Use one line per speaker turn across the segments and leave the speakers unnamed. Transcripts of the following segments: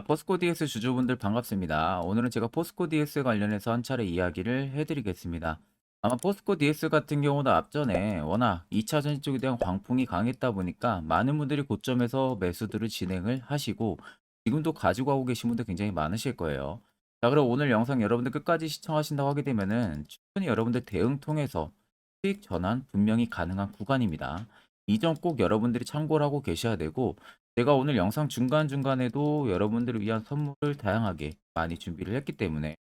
포스코 DS 주주분들 반갑습니다. 오늘은 제가 포스코 DS 관련해서 한 차례 이야기를 해드리겠습니다. 아마 포스코 DS 같은 경우도 앞전에 워낙 2차 전지 쪽에 대한 광풍이 강했다 보니까 많은 분들이 고점에서 매수들을 진행을 하시고 지금도 가지고 가고 계신 분들 굉장히 많으실 거예요. 자, 그럼 오늘 영상 여러분들 끝까지 시청하신다고 하게 되면은 충분히 여러분들 대응 통해서 수익 전환 분명히 가능한 구간입니다. 이 점 꼭 여러분들이 참고를 하고 계셔야 되고 제가 오늘 영상 중간중간에도 여러분들을 위한 선물을 다양하게 많이 준비를 했기 때문에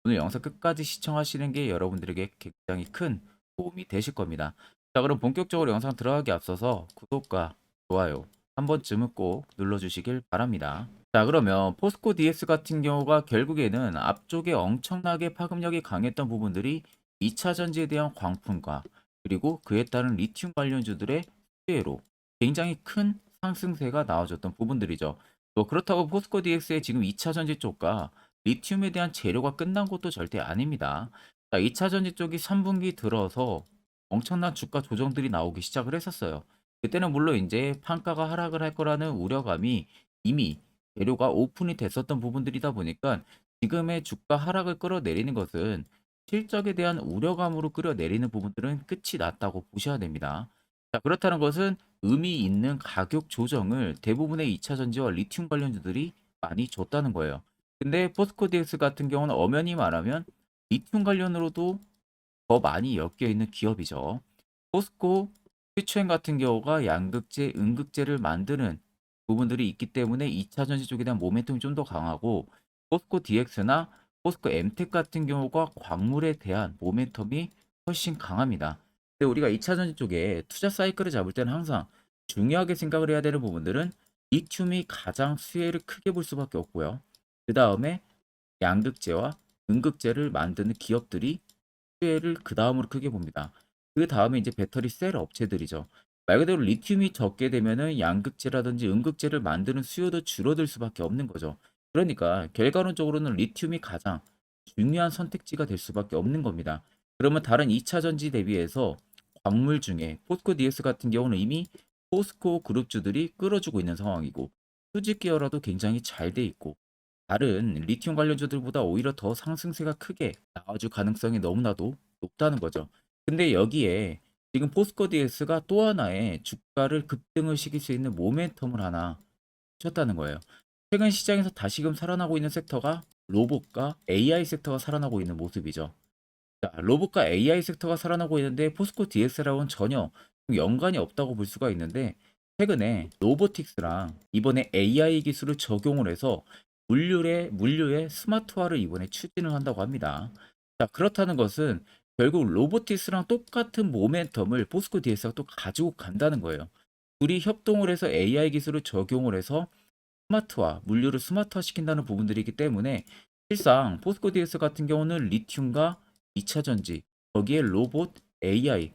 오늘 영상 끝까지 시청하시는 게 여러분들에게 굉장히 큰 도움이 되실 겁니다. 자, 그럼 본격적으로 영상 들어가기 앞서서 구독과 좋아요 한 번쯤은 꼭 눌러주시길 바랍니다. 자, 그러면 포스코 DS 같은 경우가 결국에는 앞쪽에 엄청나게 파급력이 강했던 부분들이 2차 전지에 대한 광풍과 그리고 그에 따른 리튬 관련주들의 수혜로 굉장히 큰 상승세가 나와줬던 부분들이죠. 또 그렇다고 포스코 DX의 지금 2차 전지 쪽과 리튬에 대한 재료가 끝난 것도 절대 아닙니다. 자, 2차 전지 쪽이 3분기 들어서 엄청난 주가 조정들이 나오기 시작을 했었어요. 그때는 물론 이제 판가가 하락을 할 거라는 우려감이 이미 재료가 오픈이 됐었던 부분들이다 보니까 지금의 주가 하락을 끌어내리는 것은 실적에 대한 우려감으로 끌어내리는 부분들은 끝이 났다고 보셔야 됩니다. 자, 그렇다는 것은 의미 있는 가격 조정을 대부분의 2차 전지와 리튬 관련주들이 많이 줬다는 거예요. 근데 포스코 DS 같은 경우는 엄연히 말하면 리튬 관련으로도 더 많이 엮여 있는 기업이죠. 포스코 퓨처엠 같은 경우가 양극재, 음극재를 만드는 부분들이 있기 때문에 2차 전지 쪽에 대한 모멘텀이 좀 더 강하고 포스코 DX나 포스코 엠텍 같은 경우가 광물에 대한 모멘텀이 훨씬 강합니다. 근데 우리가 2차 전지 쪽에 투자 사이클을 잡을 때는 항상 중요하게 생각을 해야 되는 부분들은 리튬이 가장 수혜를 크게 볼 수밖에 없고요. 그 다음에 양극재와 음극재를 만드는 기업들이 수혜를 그 다음으로 크게 봅니다. 그 다음에 이제 배터리 셀 업체들이죠. 말 그대로 리튬이 적게 되면은 양극재라든지 음극재를 만드는 수요도 줄어들 수밖에 없는 거죠. 그러니까 결과론적으로는 리튬이 가장 중요한 선택지가 될 수밖에 없는 겁니다. 그러면 다른 2차 전지 대비해서 광물 중에 포스코 DS 같은 경우는 이미 포스코 그룹주들이 끌어주고 있는 상황이고 수직 계열화도 굉장히 잘 돼 있고 다른 리튬 관련주들보다 오히려 더 상승세가 크게 나와줄 가능성이 너무나도 높다는 거죠. 근데 여기에 지금 포스코 DS가 또 하나의 주가를 급등을 시킬 수 있는 모멘텀을 하나 쳤다는 거예요. 최근 시장에서 다시금 살아나고 있는 섹터가 로봇과 AI 섹터가 살아나고 있는 모습이죠. 자, 로봇과 AI 섹터가 살아나고 있는데 포스코 DS랑은 전혀 연관이 없다고 볼 수가 있는데 최근에 로보틱스랑 이번에 AI 기술을 적용을 해서 물류의 스마트화를 이번에 추진을 한다고 합니다. 자, 그렇다는 것은 결국 로보틱스랑 똑같은 모멘텀을 포스코 DS가 또 가지고 간다는 거예요. 둘이 협동을 해서 AI 기술을 적용을 해서 스마트화, 물류를 스마트화 시킨다는 부분들이기 때문에 실상 포스코 DS 같은 경우는 리튬과 2차 전지, 거기에 로봇, AI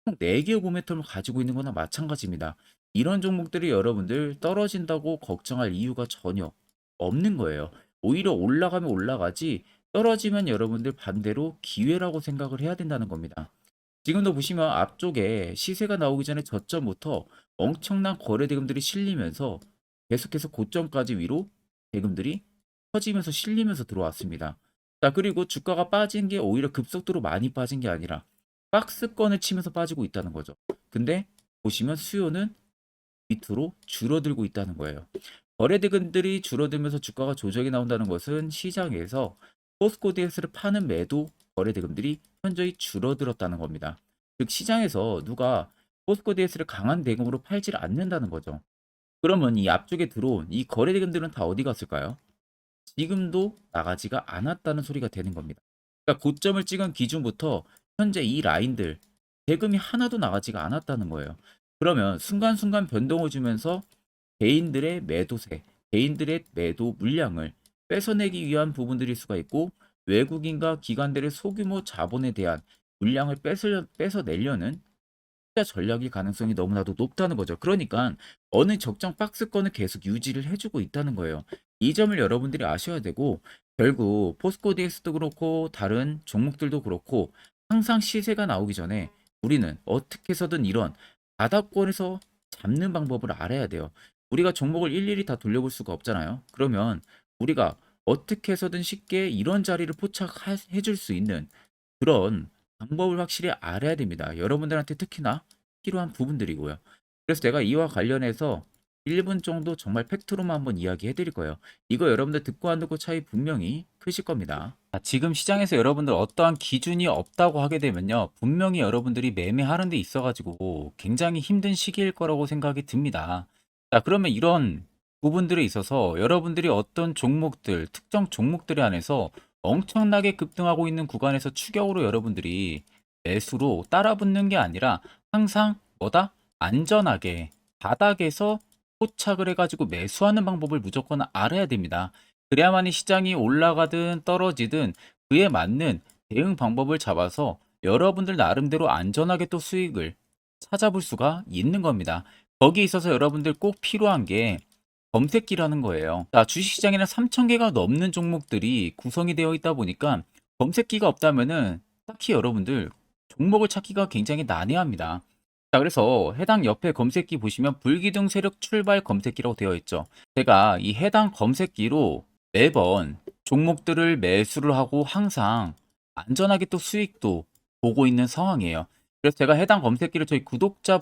총 4개의 모멘텀을 가지고 있는 거나 마찬가지입니다. 이런 종목들이 여러분들 떨어진다고 걱정할 이유가 전혀 없는 거예요. 오히려 올라가면 올라가지 떨어지면 여러분들 반대로 기회라고 생각을 해야 된다는 겁니다. 지금도 보시면 앞쪽에 시세가 나오기 전에 저점부터 엄청난 거래 대금들이 실리면서 계속해서 고점까지 위로 대금들이 터지면서 실리면서 들어왔습니다. 자, 그리고 주가가 빠진 게 오히려 급속도로 많이 빠진 게 아니라 박스권을 치면서 빠지고 있다는 거죠. 근데 보시면 수요는 밑으로 줄어들고 있다는 거예요. 거래 대금들이 줄어들면서 주가가 조정이 나온다는 것은 시장에서 포스코 DX를 파는 매도 거래 대금들이 현저히 줄어들었다는 겁니다. 즉 시장에서 누가 포스코 DX를 강한 대금으로 팔질 않는다는 거죠. 그러면 이 앞쪽에 들어온 이 거래 대금들은 다 어디 갔을까요? 지금도 나가지가 않았다는 소리가 되는 겁니다. 그러니까 고점을 찍은 기준부터 현재 이 라인들 대금이 하나도 나가지가 않았다는 거예요. 그러면 순간순간 변동을 주면서 개인들의 매도세, 개인들의 매도 물량을 뺏어내기 위한 부분들일 수가 있고 외국인과 기관들의 소규모 자본에 대한 물량을 뺏어내려는 투자 전략일 가능성이 너무나도 높다는 거죠. 그러니까 어느 적정 박스권을 계속 유지를 해주고 있다는 거예요. 이 점을 여러분들이 아셔야 되고 결국 포스코 DX도 그렇고 다른 종목들도 그렇고 항상 시세가 나오기 전에 우리는 어떻게 해서든 이런 바닥권에서 잡는 방법을 알아야 돼요. 우리가 종목을 일일이 다 돌려볼 수가 없잖아요. 그러면 우리가 어떻게 해서든 쉽게 이런 자리를 포착해 줄 수 있는 그런 방법을 확실히 알아야 됩니다. 여러분들한테 특히나 필요한 부분들이고요. 그래서 제가 이와 관련해서 1분 정도 정말 팩트로만 한번 이야기해 드릴 거예요. 이거 여러분들 듣고 안 듣고 차이 분명히 크실 겁니다. 지금 시장에서 여러분들 어떠한 기준이 없다고 하게 되면요. 분명히 여러분들이 매매하는 데 있어 가지고 굉장히 힘든 시기일 거라고 생각이 듭니다. 자, 그러면 이런 부분들에 있어서 여러분들이 어떤 종목들, 특정 종목들에 한해서 엄청나게 급등하고 있는 구간에서 추격으로 여러분들이 매수로 따라붙는 게 아니라 항상 뭐다? 안전하게 바닥에서 포착을 해가지고 매수하는 방법을 무조건 알아야 됩니다. 그래야만이 시장이 올라가든 떨어지든 그에 맞는 대응 방법을 잡아서 여러분들 나름대로 안전하게 또 수익을 찾아볼 수가 있는 겁니다. 거기에 있어서 여러분들 꼭 필요한 게 검색기라는 거예요. 자, 주식시장에는 3,000개가 넘는 종목들이 구성이 되어 있다 보니까 검색기가 없다면은 딱히 여러분들 종목을 찾기가 굉장히 난해합니다. 자, 그래서 해당 옆에 검색기 보시면 불기둥 세력 출발 검색기라고 되어 있죠. 제가 이 해당 검색기로 매번 종목들을 매수를 하고 항상 안전하게 또 수익도 보고 있는 상황이에요. 그래서 제가 해당 검색기를 저희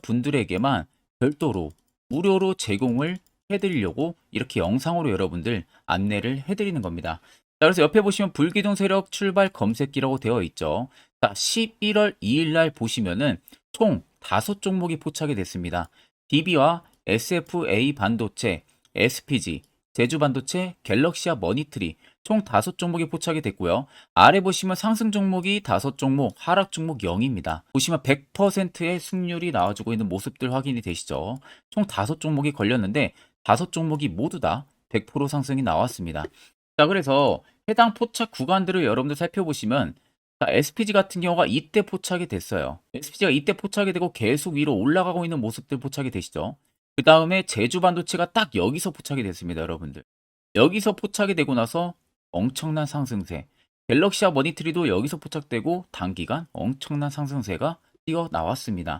구독자분들에게만 별도로 무료로 제공을 해드리려고 이렇게 영상으로 여러분들 안내를 해드리는 겁니다. 자, 그래서 옆에 보시면 불기둥 세력 출발 검색기라고 되어 있죠. 자, 11월 2일 날 보시면은 총 5종목이 포착이 됐습니다. DB와 SFA 반도체, SPG, 제주반도체, 갤럭시아 머니트리 총 5종목이 포착이 됐고요. 아래 보시면 상승 종목이 5종목, 하락 종목 0입니다. 보시면 100%의 승률이 나와주고 있는 모습들 확인이 되시죠. 총 5종목이 걸렸는데 5종목이 모두 다 100% 상승이 나왔습니다. 자, 그래서 해당 포착 구간들을 여러분들 살펴보시면 자, SPG 같은 경우가 이때 포착이 됐어요. SPG가 이때 포착이 되고 계속 위로 올라가고 있는 모습들 포착이 되시죠. 그 다음에 제주반도체가 딱 여기서 포착이 됐습니다, 여러분들. 여기서 포착이 되고 나서 엄청난 상승세. 갤럭시아 머니트리도 여기서 포착되고 단기간 엄청난 상승세가 뛰어나왔습니다.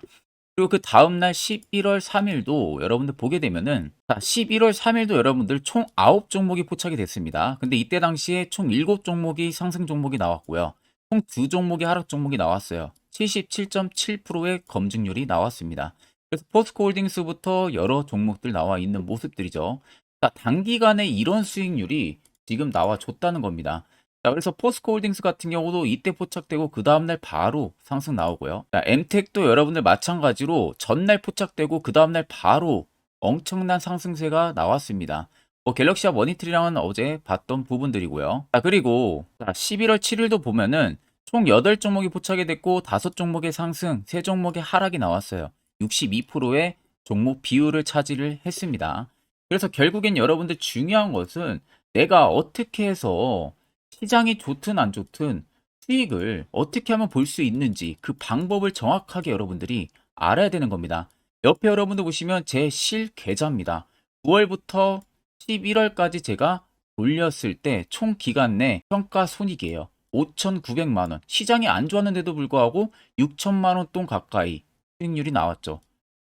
그리고 그 다음날 11월 3일도 여러분들 보게 되면은 자, 11월 3일도 여러분들 총 9종목이 포착이 됐습니다. 근데 이때 당시에 총 7종목이 상승 종목이 나왔고요. 총 2종목이 하락 종목이 나왔어요. 77.7%의 검증률이 나왔습니다. 그래서 포스코홀딩스부터 여러 종목들 나와 있는 모습들이죠. 자, 단기간에 이런 수익률이 지금 나와줬다는 겁니다. 자, 그래서 포스코홀딩스 같은 경우도 이때 포착되고 그 다음날 바로 상승 나오고요. 자, 엠텍도 여러분들 마찬가지로 전날 포착되고 그 다음날 바로 엄청난 상승세가 나왔습니다. 갤럭시아 머니트리랑은 어제 봤던 부분들이고요. 자, 그리고 11월 7일도 보면은 총 8종목이 포착이 됐고 5종목의 상승, 3종목의 하락이 나왔어요. 62%의 종목 비율을 차지를 했습니다. 그래서 결국엔 여러분들 중요한 것은 내가 어떻게 해서 시장이 좋든 안 좋든 수익을 어떻게 하면 볼 수 있는지 그 방법을 정확하게 여러분들이 알아야 되는 겁니다. 옆에 여러분들 보시면 제 실 계좌입니다. 9월부터 11월까지 제가 돌렸을 때 총 기간 내 평가 손익이에요. 5,900만 원. 시장이 안 좋았는데도 불구하고 6천만 원 돈 가까이 수익률이 나왔죠.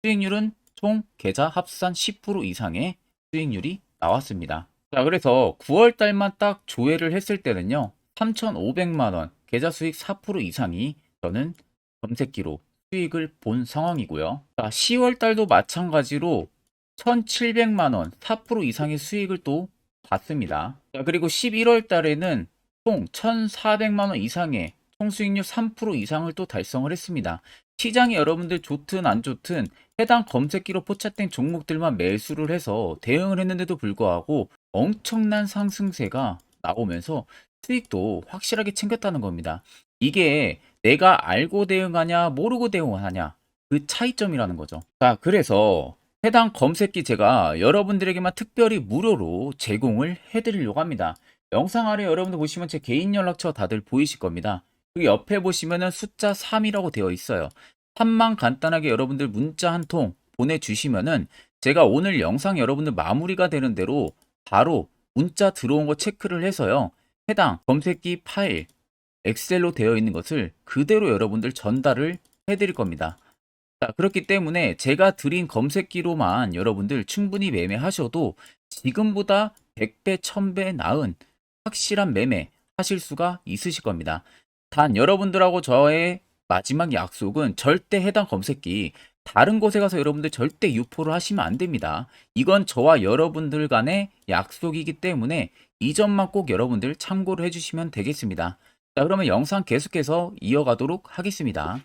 수익률은 총 계좌 합산 10% 이상의 수익률이 나왔습니다. 자, 그래서 9월 달만 딱 조회를 했을 때는요. 3,500만 원, 계좌 수익 4% 이상이 저는 검색기로 수익을 본 상황이고요. 자, 10월 달도 마찬가지로 1,700만 원, 4% 이상의 수익을 또 봤습니다. 자, 그리고 11월 달에는 총 1,400만 원 이상의 총 수익률 3% 이상을 또 달성을 했습니다. 시장이 여러분들 좋든 안 좋든 해당 검색기로 포착된 종목들만 매수를 해서 대응을 했는데도 불구하고 엄청난 상승세가 나오면서 수익도 확실하게 챙겼다는 겁니다. 이게 내가 알고 대응하냐 모르고 대응하냐 그 차이점이라는 거죠. 자, 그래서 해당 검색기 제가 여러분들에게만 특별히 무료로 제공을 해드리려고 합니다. 영상 아래 여러분들 보시면 제 개인 연락처 다들 보이실 겁니다. 그 옆에 보시면은 숫자 3이라고 되어 있어요. 3만 간단하게 여러분들 문자 한 통 보내주시면은 제가 오늘 영상 여러분들 마무리가 되는 대로 바로 문자 들어온 거 체크를 해서요. 해당 검색기 파일 엑셀로 되어 있는 것을 그대로 여러분들 전달을 해드릴 겁니다. 자, 그렇기 때문에 제가 드린 검색기로만 여러분들 충분히 매매하셔도 지금보다 100배, 1000배 나은 확실한 매매 하실 수가 있으실 겁니다. 단 여러분들하고 저의 마지막 약속은 절대 해당 검색기 다른 곳에 가서 여러분들 절대 유포를 하시면 안 됩니다. 이건 저와 여러분들 간의 약속이기 때문에 이 점만 꼭 여러분들 참고를 해주시면 되겠습니다. 자, 그러면 영상 계속해서 이어가도록 하겠습니다.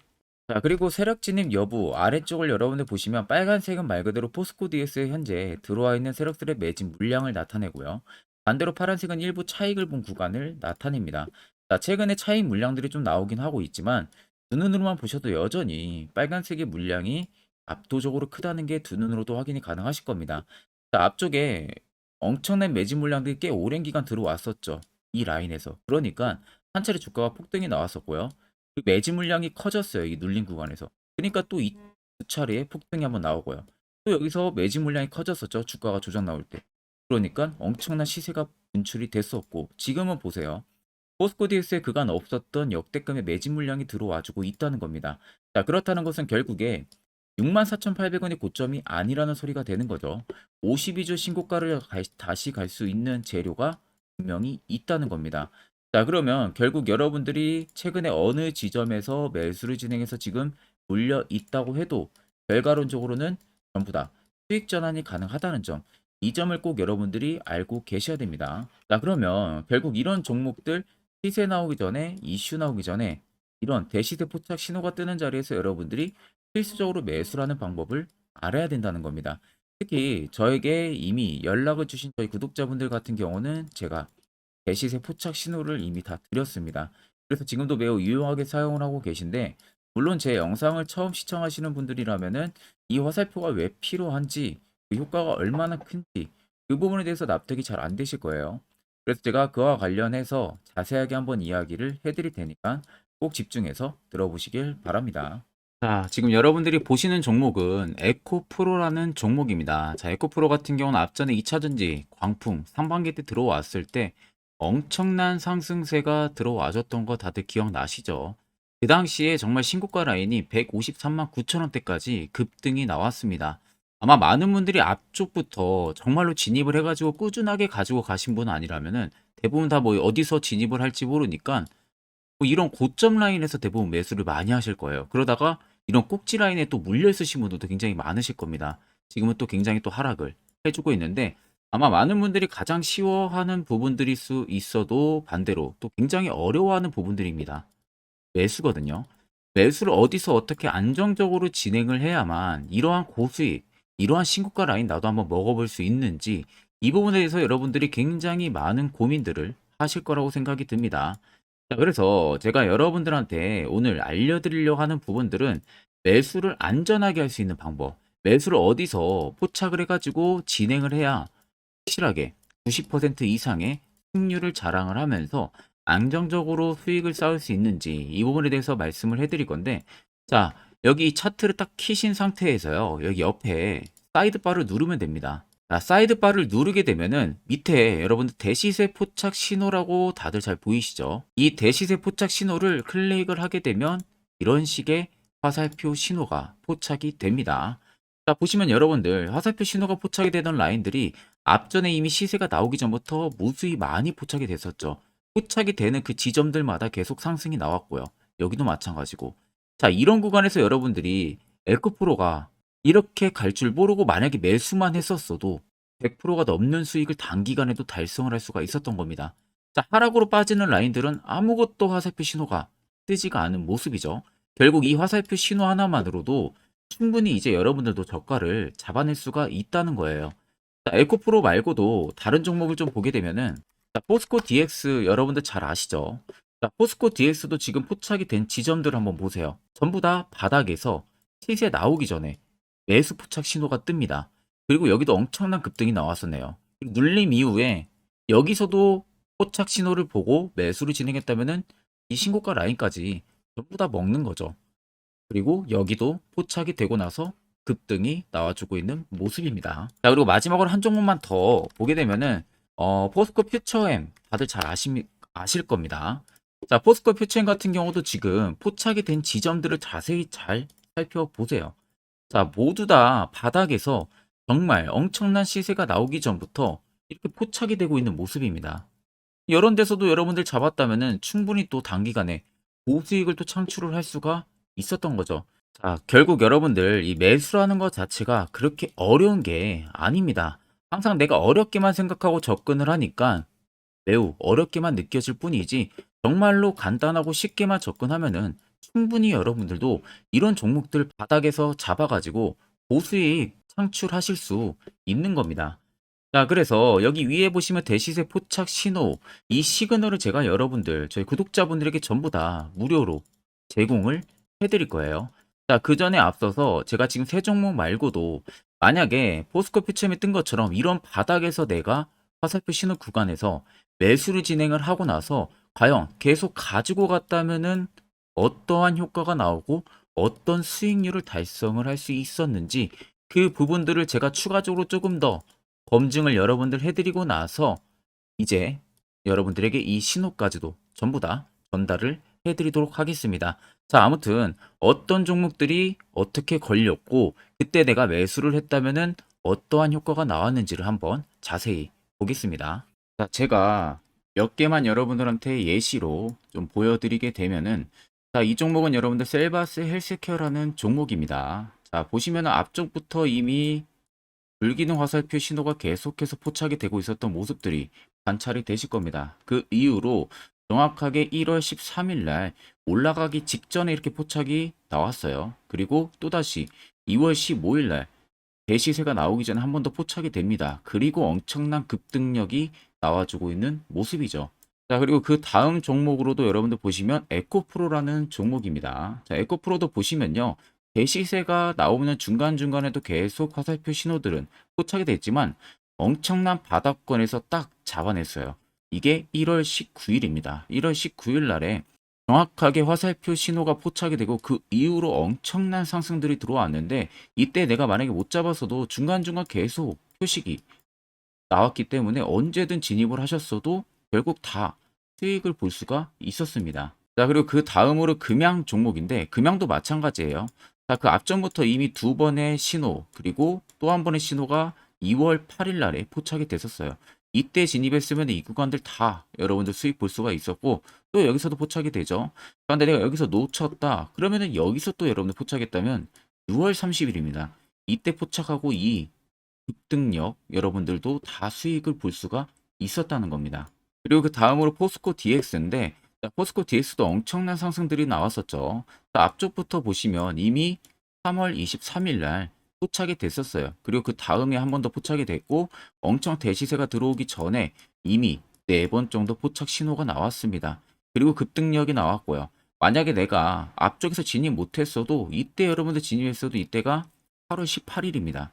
자, 그리고 세력 진입 여부 아래쪽을 여러분들 보시면 빨간색은 말 그대로 포스코 DS에 현재 들어와 있는 세력들의 매집 물량을 나타내고요. 반대로 파란색은 일부 차익을 본 구간을 나타냅니다. 자, 최근에 차익 물량들이 좀 나오긴 하고 있지만 두 눈으로만 보셔도 여전히 빨간색의 물량이 압도적으로 크다는 게 두 눈으로도 확인이 가능하실 겁니다. 자, 앞쪽에 엄청난 매집 물량들이 꽤 오랜 기간 들어왔었죠. 이 라인에서. 그러니까 한 차례 주가가 폭등이 나왔었고요. 그 매지 물량이 커졌어요. 이 눌린 구간에서. 그러니까 또 이 두 차례에 폭등이 한번 나오고요. 또 여기서 매지 물량이 커졌었죠. 주가가 조정 나올 때. 그러니까 엄청난 시세가 분출이 됐었고 지금은 보세요. 포스코 DS에 그간 없었던 역대급의 매집 물량이 들어와주고 있다는 겁니다. 자, 그렇다는 것은 결국에 64,800원이 고점이 아니라는 소리가 되는 거죠. 52주 신고가를 다시 갈 수 있는 재료가 분명히 있다는 겁니다. 자, 그러면 결국 여러분들이 최근에 어느 지점에서 매수를 진행해서 지금 물려 있다고 해도 결과론적으로는 전부 다 수익 전환이 가능하다는 점, 이 점을 꼭 여러분들이 알고 계셔야 됩니다. 자, 그러면 결국 이런 종목들 시세 나오기 전에, 이슈 나오기 전에 이런 대시세 포착 신호가 뜨는 자리에서 여러분들이 필수적으로 매수라는 방법을 알아야 된다는 겁니다. 특히 저에게 이미 연락을 주신 저희 구독자분들 같은 경우는 제가 대시세 포착 신호를 이미 다 드렸습니다. 그래서 지금도 매우 유용하게 사용을 하고 계신데, 물론 제 영상을 처음 시청하시는 분들이라면은 이 화살표가 왜 필요한지, 그 효과가 얼마나 큰지 그 부분에 대해서 납득이 잘 안 되실 거예요. 그래서 제가 그와 관련해서 자세하게 한번 이야기를 해드릴 테니까 꼭 집중해서 들어보시길 바랍니다. 자, 지금 여러분들이 보시는 종목은 에코프로라는 종목입니다. 자, 에코프로 같은 경우는 앞전에 2차전지, 광풍, 상반기 때 들어왔을 때 엄청난 상승세가 들어와줬던 거 다들 기억나시죠? 그 당시에 정말 신고가 라인이 153만 9천 원대까지 급등이 나왔습니다. 아마 많은 분들이 앞쪽부터 정말로 진입을 해가지고 꾸준하게 가지고 가신 분 아니라면은 대부분 다 뭐 어디서 진입을 할지 모르니까 뭐 이런 고점 라인에서 대부분 매수를 많이 하실 거예요. 그러다가 이런 꼭지 라인에 또 물려 있으신 분들도 굉장히 많으실 겁니다. 지금은 또 굉장히 또 하락을 해주고 있는데 아마 많은 분들이 가장 쉬워하는 부분들일 수 있어도 반대로 또 굉장히 어려워하는 부분들입니다. 매수거든요. 매수를 어디서 어떻게 안정적으로 진행을 해야만 이러한 고수익, 이러한 신고가 라인 나도 한번 먹어볼 수 있는지 이 부분에 대해서 여러분들이 굉장히 많은 고민들을 하실 거라고 생각이 듭니다. 자, 그래서 제가 여러분들한테 오늘 알려드리려고 하는 부분들은 매수를 안전하게 할 수 있는 방법, 매수를 어디서 포착을 해가지고 진행을 해야 확실하게 90% 이상의 승률을 자랑을 하면서 안정적으로 수익을 쌓을 수 있는지 이 부분에 대해서 말씀을 해드릴 건데, 자, 여기 차트를 딱 키신 상태에서요, 여기 옆에 사이드바를 누르면 됩니다. 자, 사이드바를 누르게 되면은 밑에 여러분들 대시세 포착 신호라고 다들 잘 보이시죠? 이 대시세 포착 신호를 클릭을 하게 되면 이런 식의 화살표 신호가 포착이 됩니다. 자, 보시면 여러분들 화살표 신호가 포착이 되던 라인들이 앞전에 이미 시세가 나오기 전부터 무수히 많이 포착이 됐었죠. 포착이 되는 그 지점들마다 계속 상승이 나왔고요. 여기도 마찬가지고. 자, 이런 구간에서 여러분들이 에코프로가 이렇게 갈 줄 모르고 만약에 매수만 했었어도 100%가 넘는 수익을 단기간에도 달성을 할 수가 있었던 겁니다. 자, 하락으로 빠지는 라인들은 아무것도 화살표 신호가 뜨지가 않은 모습이죠. 결국 이 화살표 신호 하나만으로도 충분히 이제 여러분들도 저가를 잡아낼 수가 있다는 거예요. 자, 에코프로 말고도 다른 종목을 좀 보게 되면은 자, 포스코 DX 여러분들 잘 아시죠? 자, 포스코 DX도 지금 포착이 된 지점들을 한번 보세요. 전부 다 바닥에서 시세 나오기 전에 매수 포착 신호가 뜹니다. 그리고 여기도 엄청난 급등이 나왔었네요. 눌림 이후에 여기서도 포착 신호를 보고 매수를 진행했다면은 이 신고가 라인까지 전부 다 먹는 거죠. 그리고 여기도 포착이 되고 나서 급등이 나와주고 있는 모습입니다. 자, 그리고 마지막으로 한 종목만 더 보게 되면은 포스코 퓨처엠 다들 잘 아실 겁니다. 자, 포스코 퓨처엠 같은 경우도 지금 포착이 된 지점들을 자세히 잘 살펴보세요. 자, 모두 다 바닥에서 정말 엄청난 시세가 나오기 전부터 이렇게 포착이 되고 있는 모습입니다. 이런 데서도 여러분들 잡았다면은 충분히 또 단기간에 고수익을 또 창출을 할 수가 있었던 거죠. 자, 결국 여러분들 이 매수라는 것 자체가 그렇게 어려운 게 아닙니다. 항상 내가 어렵게만 생각하고 접근을 하니까 매우 어렵게만 느껴질 뿐이지, 정말로 간단하고 쉽게만 접근하면은 충분히 여러분들도 이런 종목들 바닥에서 잡아가지고 고수익 창출하실 수 있는 겁니다. 자, 그래서 여기 위에 보시면 대시세 포착 신호, 이 시그널을 제가 여러분들, 저희 구독자분들에게 전부 다 무료로 제공을 해드릴 거예요. 자, 그 전에 앞서서 제가 지금 세 종목 말고도 만약에 포스코 퓨처엠이 뜬 것처럼 이런 바닥에서 내가 화살표 신호 구간에서 매수를 진행을 하고 나서 과연 계속 가지고 갔다면은 어떠한 효과가 나오고 어떤 수익률을 달성을 할 수 있었는지, 그 부분들을 제가 추가적으로 조금 더 검증을 여러분들 해드리고 나서 이제 여러분들에게 이 신호까지도 전부 다 전달을 해드리도록 하겠습니다. 자, 아무튼 어떤 종목들이 어떻게 걸렸고 그때 내가 매수를 했다면은 어떠한 효과가 나왔는지를 한번 자세히 보겠습니다. 자, 제가 몇 개만 여러분들한테 예시로 좀 보여드리게 되면은, 자, 이 종목은 여러분들 셀바스 헬스케어라는 종목입니다. 자, 보시면은 앞쪽부터 이미 불기능 화살표 신호가 계속해서 포착이 되고 있었던 모습들이 관찰이 되실 겁니다. 그 이후로 정확하게 1월 13일 날 올라가기 직전에 이렇게 포착이 나왔어요. 그리고 또다시 2월 15일 날 대시세가 나오기 전에 한 번 더 포착이 됩니다. 그리고 엄청난 급등력이 나와주고 있는 모습이죠. 자, 그리고 그 다음 종목으로도 여러분들 보시면 에코프로라는 종목입니다. 자, 에코프로도 보시면요, 대시세가 나오는 중간중간에도 계속 화살표 신호들은 포착이 됐지만 엄청난 바닥권에서 딱 잡아냈어요. 이게 1월 19일입니다. 1월 19일 날에 정확하게 화살표 신호가 포착이 되고 그 이후로 엄청난 상승들이 들어왔는데, 이때 내가 만약에 못 잡았어도 중간중간 계속 표식이 나왔기 때문에 언제든 진입을 하셨어도 결국 다 수익을 볼 수가 있었습니다. 자, 그리고 그 다음으로 금양 종목인데 금양도 마찬가지예요. 자, 그 앞전부터 이미 두 번의 신호, 그리고 또 한 번의 신호가 2월 8일 날에 포착이 됐었어요. 이때 진입했으면 이 구간들 다 여러분들 수익 볼 수가 있었고, 또 여기서도 포착이 되죠. 그런데 내가 여기서 놓쳤다 그러면은 여기서 또 여러분들 포착했다면 6월 30일입니다. 이때 포착하고 이 급등력 여러분들도 다 수익을 볼 수가 있었다는 겁니다. 그리고 그 다음으로 포스코 DX인데, 포스코 DX도 엄청난 상승들이 나왔었죠. 앞쪽부터 보시면 이미 3월 23일 날 포착이 됐었어요. 그리고 그 다음에 한 번 더 포착이 됐고 엄청 대시세가 들어오기 전에 이미 4번 정도 포착 신호가 나왔습니다. 그리고 급등력이 나왔고요. 만약에 내가 앞쪽에서 진입 못했어도 이때 여러분들 진입했어도 이때가 8월 18일입니다.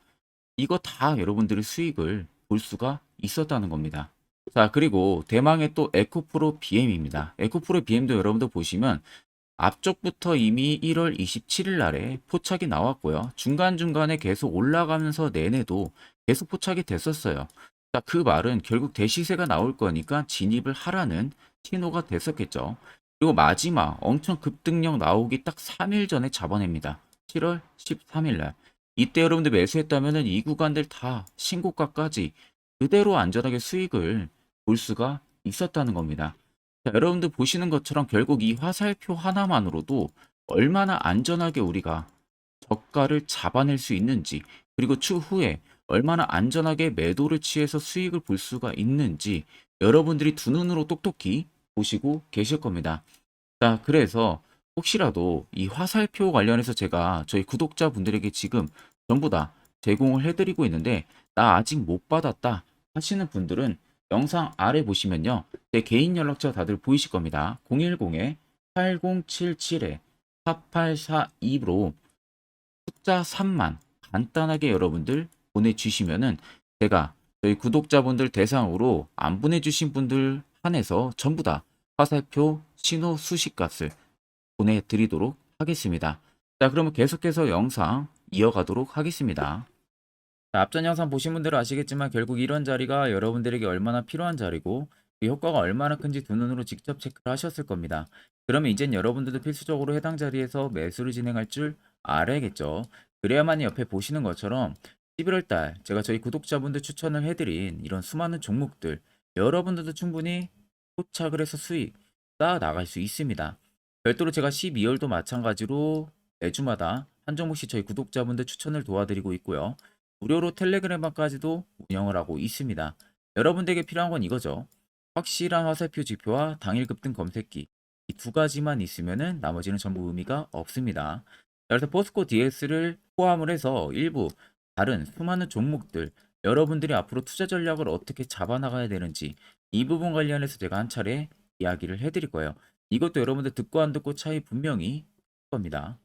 이거 다 여러분들의 수익을 볼 수가 있었다는 겁니다. 자, 그리고 대망의 또 에코프로 BM입니다. 에코프로 BM도 여러분들 보시면 앞쪽부터 이미 1월 27일 날에 포착이 나왔고요. 중간중간에 계속 올라가면서 내내도 계속 포착이 됐었어요. 자, 그 말은 결국 대시세가 나올 거니까 진입을 하라는 신호가 됐었겠죠. 그리고 마지막 엄청 급등력 나오기 딱 3일 전에 잡아냅니다. 7월 13일 날. 이때 여러분들 매수했다면 이 구간들 다 신고가까지 그대로 안전하게 수익을 볼 수가 있었다는 겁니다. 자, 여러분들 보시는 것처럼 결국 이 화살표 하나만으로도 얼마나 안전하게 우리가 저가를 잡아낼 수 있는지, 그리고 추후에 얼마나 안전하게 매도를 취해서 수익을 볼 수가 있는지 여러분들이 두 눈으로 똑똑히 보시고 계실 겁니다. 자, 그래서 혹시라도 이 화살표 관련해서 제가 저희 구독자분들에게 지금 전부 다 제공을 해드리고 있는데 나 아직 못 받았다 하시는 분들은 영상 아래 보시면요, 제 개인 연락처 다들 보이실 겁니다. 010-8077-4842로 숫자 3만 간단하게 여러분들 보내주시면은 제가 저희 구독자분들 대상으로 안 보내주신 분들 한해서 전부 다 화살표 신호 수식값을 보내드리도록 하겠습니다. 자, 그러면 계속해서 영상 이어가도록 하겠습니다. 자, 앞전 영상 보신 분들은 아시겠지만 결국 이런 자리가 여러분들에게 얼마나 필요한 자리고 그 효과가 얼마나 큰지 두 눈으로 직접 체크를 하셨을 겁니다. 그러면 이젠 여러분들도 필수적으로 해당 자리에서 매수를 진행할 줄 알아야겠죠. 그래야만 옆에 보시는 것처럼 11월 달 제가 저희 구독자분들 추천을 해드린 이런 수많은 종목들 여러분들도 충분히 포착을 해서 수익 쌓아 나갈 수 있습니다. 별도로 제가 12월도 마찬가지로 매주마다 한 종목씩 저희 구독자분들 추천을 도와드리고 있고요. 무료로 텔레그램방까지도 운영을 하고 있습니다. 여러분들에게 필요한 건 이거죠. 확실한 화살표 지표와 당일 급등 검색기 이 두 가지만 있으면은 나머지는 전부 의미가 없습니다. 그래서 포스코 DS를 포함을 해서 일부 다른 수많은 종목들 여러분들이 앞으로 투자 전략을 어떻게 잡아나가야 되는지 이 부분 관련해서 제가 한 차례 이야기를 해드릴 거예요. 이것도 여러분들 듣고 안 듣고 차이 분명히 있을 겁니다.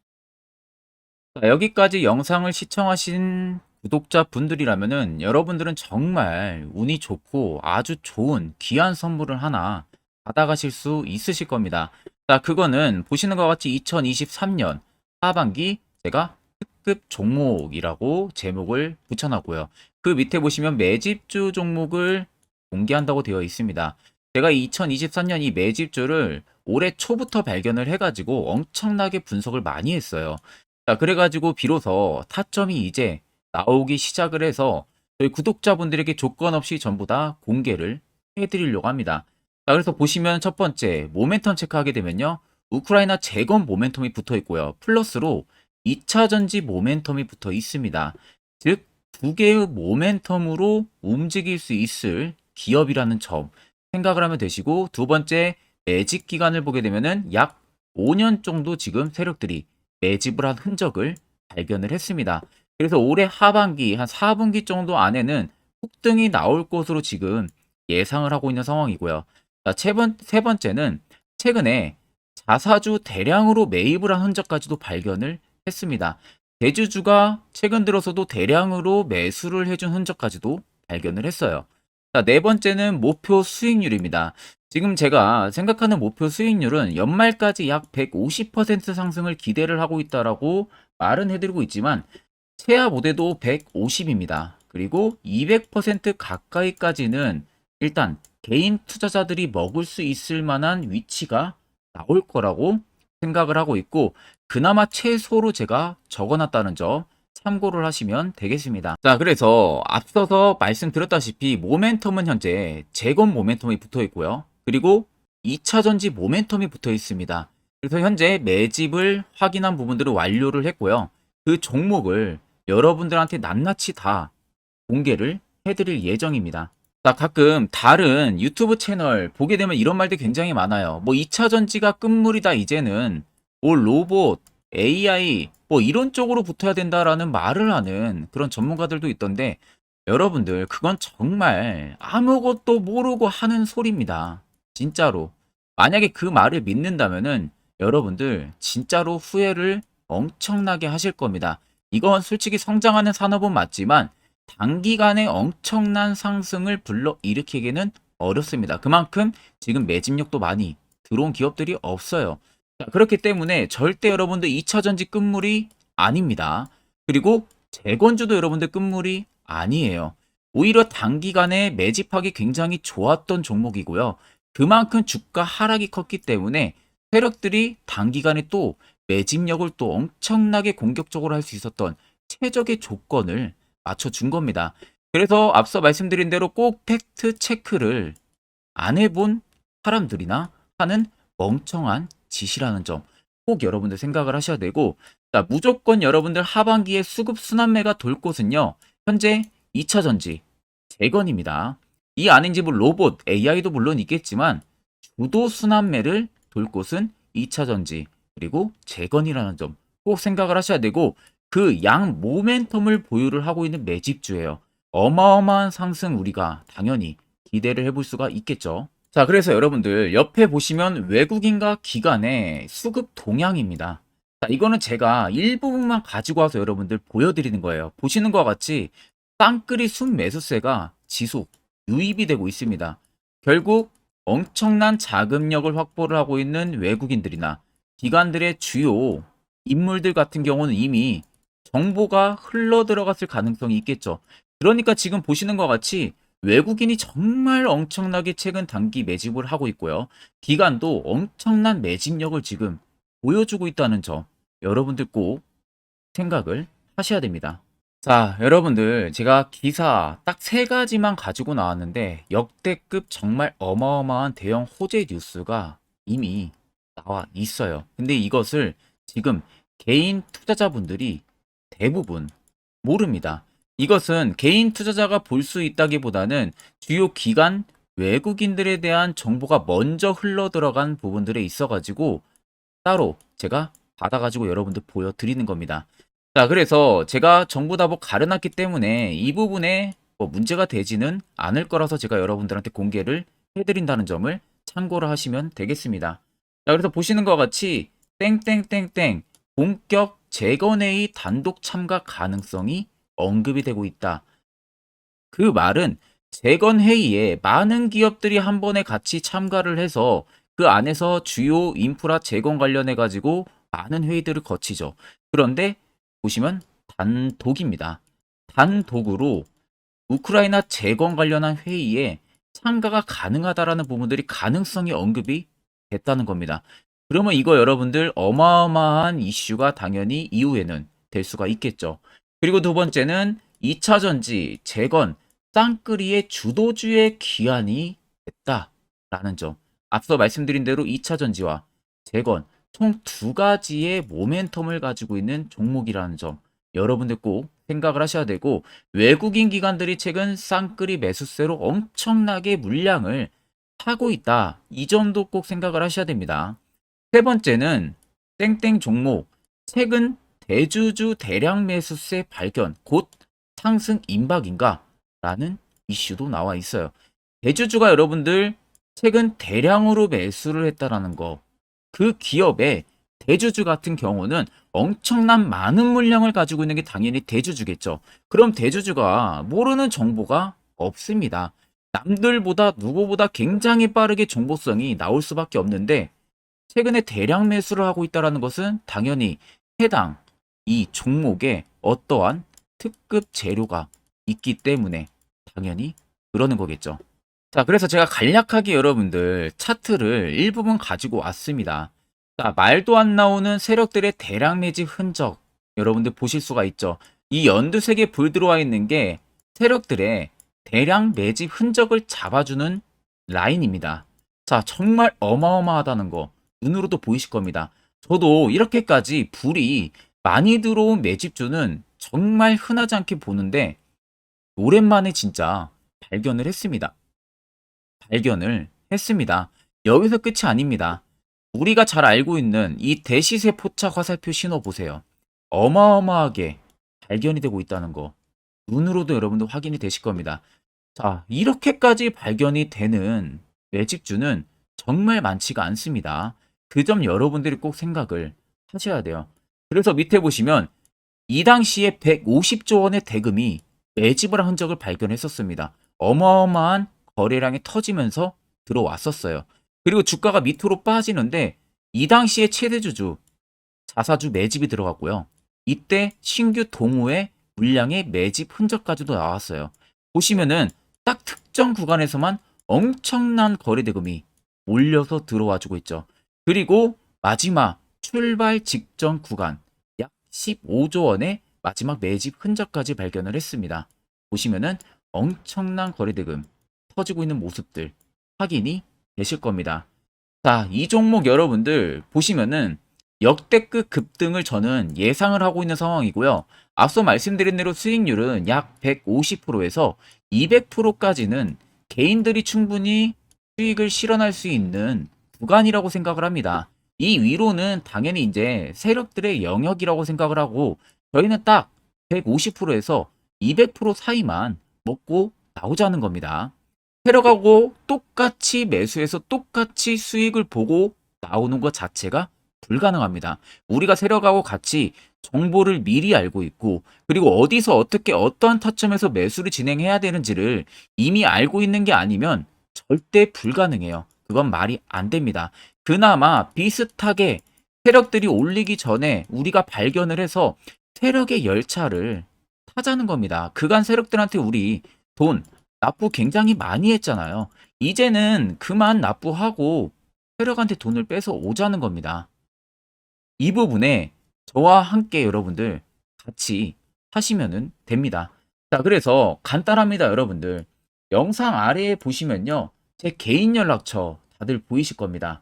자, 여기까지 영상을 시청하신 구독자분들이라면은 여러분들은 정말 운이 좋고 아주 좋은 귀한 선물을 하나 받아가실 수 있으실 겁니다. 자, 그거는 보시는 것 같이 2023년 하반기 제가 특급 종목이라고 제목을 붙여놨고요. 그 밑에 보시면 매집주 종목을 공개한다고 되어 있습니다. 제가 2023년 이 매집주를 올해 초부터 발견을 해가지고 엄청나게 분석을 많이 했어요. 자, 그래가지고 비로소 타점이 이제 나오기 시작을 해서 저희 구독자분들에게 조건 없이 전부 다 공개를 해드리려고 합니다. 자, 그래서 보시면 첫 번째 모멘텀 체크하게 되면요. 우크라이나 재건 모멘텀이 붙어 있고요. 플러스로 2차 전지 모멘텀이 붙어 있습니다. 즉, 두 개의 모멘텀으로 움직일 수 있을 기업이라는 점 생각을 하면 되시고, 두 번째 매집 기간을 보게 되면은 약 5년 정도 지금 세력들이 매집을 한 흔적을 발견을 했습니다. 그래서 올해 하반기 한 4분기 정도 안에는 폭등이 나올 것으로 지금 예상을 하고 있는 상황이고요. 자, 세 번째는 최근에 자사주 대량으로 매입을 한 흔적까지도 발견을 했습니다. 대주주가 최근 들어서도 대량으로 매수를 해준 흔적까지도 발견을 했어요. 자, 네 번째는 목표 수익률입니다. 지금 제가 생각하는 목표 수익률은 연말까지 약 150% 상승을 기대를 하고 있다라고 말은 해드리고 있지만 최하 모대도 150입니다. 그리고 200% 가까이까지는 일단 개인 투자자들이 먹을 수 있을 만한 위치가 나올 거라고 생각을 하고 있고 그나마 최소로 제가 적어놨다는 점 참고를 하시면 되겠습니다. 자, 그래서 앞서서 말씀드렸다시피 모멘텀은 현재 재건 모멘텀이 붙어 있고요. 그리고 2차 전지 모멘텀이 붙어 있습니다. 그래서 현재 매집을 확인한 부분들을 완료를 했고요. 그 종목을 여러분들한테 낱낱이 다 공개를 해드릴 예정입니다. 자, 가끔 다른 유튜브 채널 보게 되면 이런 말들 굉장히 많아요. 뭐 2차 전지가 끝물이다 이제는 뭐 로봇, AI 뭐 이런 쪽으로 붙어야 된다라는 말을 하는 그런 전문가들도 있던데 여러분들 그건 정말 아무것도 모르고 하는 소리입니다. 진짜로. 만약에 그 말을 믿는다면은 여러분들 진짜로 후회를 엄청나게 하실 겁니다. 이건 솔직히 성장하는 산업은 맞지만 단기간에 엄청난 상승을 불러일으키기는 어렵습니다. 그만큼 지금 매집력도 많이 들어온 기업들이 없어요. 자, 그렇기 때문에 절대 여러분들 2차 전지 끝물이 아닙니다. 그리고 재건주도 여러분들 끝물이 아니에요. 오히려 단기간에 매집하기 굉장히 좋았던 종목이고요. 그만큼 주가 하락이 컸기 때문에 세력들이 단기간에 또 매집력을 또 엄청나게 공격적으로 할 수 있었던 최적의 조건을 맞춰준 겁니다. 그래서 앞서 말씀드린 대로 꼭 팩트 체크를 안 해본 사람들이나 하는 멍청한 짓이라는 점 꼭 여러분들 생각을 하셔야 되고 자, 무조건 여러분들 하반기에 수급 순환매가 돌 곳은요. 현재 2차 전지, 재건입니다. 이 아닌지 뭐 로봇, AI도 물론 있겠지만 주도 순환매를 돌 곳은 2차 전지 그리고 재건이라는 점 꼭 생각을 하셔야 되고 그 양 모멘텀을 보유를 하고 있는 매집주예요. 어마어마한 상승 우리가 당연히 기대를 해볼 수가 있겠죠. 자, 그래서 여러분들 옆에 보시면 외국인과 기관의 수급 동향입니다. 자, 이거는 제가 일부분만 가지고 와서 여러분들 보여드리는 거예요. 보시는 것과 같이 쌍끌이 순매수세가 지속, 유입이 되고 있습니다. 결국 엄청난 자금력을 확보를 하고 있는 외국인들이나 기관들의 주요 인물들 같은 경우는 이미 정보가 흘러 들어갔을 가능성이 있겠죠. 그러니까 지금 보시는 것 같이 외국인이 정말 엄청나게 최근 단기 매집을 하고 있고요. 기관도 엄청난 매집력을 지금 보여주고 있다는 점 여러분들 꼭 생각을 하셔야 됩니다. 자, 여러분들 제가 기사 딱 세 가지만 가지고 나왔는데 역대급 정말 어마어마한 대형 호재 뉴스가 이미 나와 있어요. 근데 이것을 지금 개인 투자자분들이 대부분 모릅니다. 이것은 개인 투자자가 볼 수 있다기보다는 주요 기관 외국인들에 대한 정보가 먼저 흘러 들어간 부분들에 있어가지고 따로 제가 받아가지고 여러분들 보여드리는 겁니다. 자, 그래서 제가 전부 다 뭐 가려놨기 때문에 이 부분에 뭐 문제가 되지는 않을 거라서 제가 여러분들한테 공개를 해드린다는 점을 참고를 하시면 되겠습니다. 자, 그래서 보시는 것 같이 땡땡땡땡 본격 재건회의 단독 참가 가능성이 언급이 되고 있다. 그 말은 재건 회의에 많은 기업들이 한 번에 같이 참가를 해서 그 안에서 주요 인프라 재건 관련해 가지고 많은 회의들을 거치죠. 그런데 보시면 단독입니다. 단독으로 우크라이나 재건 관련한 회의에 참가가 가능하다라는 부분들이 가능성이 언급이 됐다는 겁니다. 그러면 이거 여러분들 어마어마한 이슈가 당연히 이후에는 될 수가 있겠죠. 그리고 두 번째는 2차 전지 재건 쌍끌이의 주도주의 기한이 됐다라는 점. 앞서 말씀드린 대로 2차 전지와 재건 총 두 가지의 모멘텀을 가지고 있는 종목이라는 점. 여러분들 꼭 생각을 하셔야 되고 외국인 기관들이 최근 쌍끌이 매수세로 엄청나게 물량을 사고 있다. 이 점도 꼭 생각을 하셔야 됩니다. 세 번째는 땡땡 종목 최근 대주주 대량 매수세 발견 곧 상승 임박인가? 라는 이슈도 나와 있어요. 대주주가 여러분들 최근 대량으로 매수를 했다라는 거. 그 기업의 대주주 같은 경우는 엄청난 많은 물량을 가지고 있는 게 당연히 대주주겠죠. 그럼 대주주가 모르는 정보가 없습니다. 남들보다 누구보다 굉장히 빠르게 정보성이 나올 수밖에 없는데 최근에 대량 매수를 하고 있다는 것은 당연히 해당 이 종목에 어떠한 특급 재료가 있기 때문에 당연히 그러는 거겠죠. 자, 그래서 제가 간략하게 여러분들 차트를 일부분 가지고 왔습니다. 자, 말도 안 나오는 세력들의 대량 매집 흔적 여러분들 보실 수가 있죠. 이 연두색에 불 들어와 있는 게 세력들의 대량 매집 흔적을 잡아주는 라인입니다. 자, 정말 어마어마하다는 거 눈으로도 보이실 겁니다. 저도 이렇게까지 불이 많이 들어온 매집주는 정말 흔하지 않게 보는데 오랜만에 진짜 발견을 했습니다. 여기서 끝이 아닙니다. 우리가 잘 알고 있는 이 대시세 포착 화살표 신호 보세요. 어마어마하게 발견이 되고 있다는 거 눈으로도 여러분들 확인이 되실 겁니다. 자, 이렇게까지 발견이 되는 매집주는 정말 많지가 않습니다. 그 점 여러분들이 꼭 생각을 하셔야 돼요. 그래서 밑에 보시면 이 당시에 150조 원의 대금이 매집을 한 흔적을 발견했었습니다. 어마어마한 거래량이 터지면서 들어왔었어요. 그리고 주가가 밑으로 빠지는데 이 당시에 최대주주 자사주 매집이 들어갔고요. 이때 신규 동호회 물량의 매집 흔적까지도 나왔어요. 보시면은 딱 특정 구간에서만 엄청난 거래 대금이 몰려서 들어와주고 있죠. 그리고 마지막 출발 직전 구간 약 15조 원의 마지막 매집 흔적까지 발견을 했습니다. 보시면은 엄청난 거래 대금 터지고 있는 모습들 확인이 되실 겁니다. 자, 이 종목 여러분들 보시면은 역대급 급등을 저는 예상을 하고 있는 상황이고요. 앞서 말씀드린 대로 수익률은 약 150%에서 200%까지는 개인들이 충분히 수익을 실현할 수 있는 구간이라고 생각을 합니다. 이 위로는 당연히 이제 세력들의 영역이라고 생각을 하고 저희는 딱 150%에서 200% 사이만 먹고 나오자는 겁니다. 세력하고 똑같이 매수해서 똑같이 수익을 보고 나오는 것 자체가 불가능합니다. 우리가 세력하고 같이 정보를 미리 알고 있고 그리고 어디서 어떻게 어떠한 타점에서 매수를 진행해야 되는지를 이미 알고 있는 게 아니면 절대 불가능해요. 그건 말이 안 됩니다. 그나마 비슷하게 세력들이 올리기 전에 우리가 발견을 해서 세력의 열차를 타자는 겁니다. 그간 세력들한테 우리 돈 납부 굉장히 많이 했잖아요. 이제는 그만 납부하고 세력한테 돈을 뺏어 오자는 겁니다. 이 부분에 저와 함께 여러분들 같이 하시면은 됩니다. 자, 그래서 간단합니다, 여러분들. 영상 아래에 보시면요. 제 개인 연락처 다들 보이실 겁니다.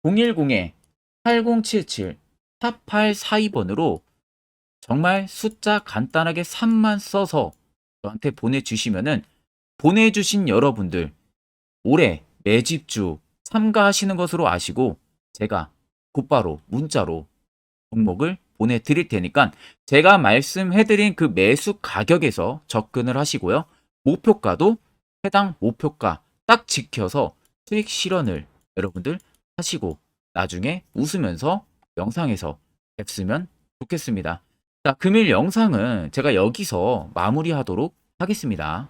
010-8077-4842번으로 정말 숫자 간단하게 3만 써서 저한테 보내주시면은 보내주신 여러분들 올해 매집주 참가하시는 것으로 아시고 제가 곧바로 문자로 종목을 보내드릴 테니까 제가 말씀해드린 그 매수 가격에서 접근을 하시고요. 목표가도 해당 목표가 딱 지켜서 수익 실현을 여러분들 하시고 나중에 웃으면서 영상에서 뵙으면 좋겠습니다. 자, 금일 영상은 제가 여기서 마무리하도록 하겠습니다.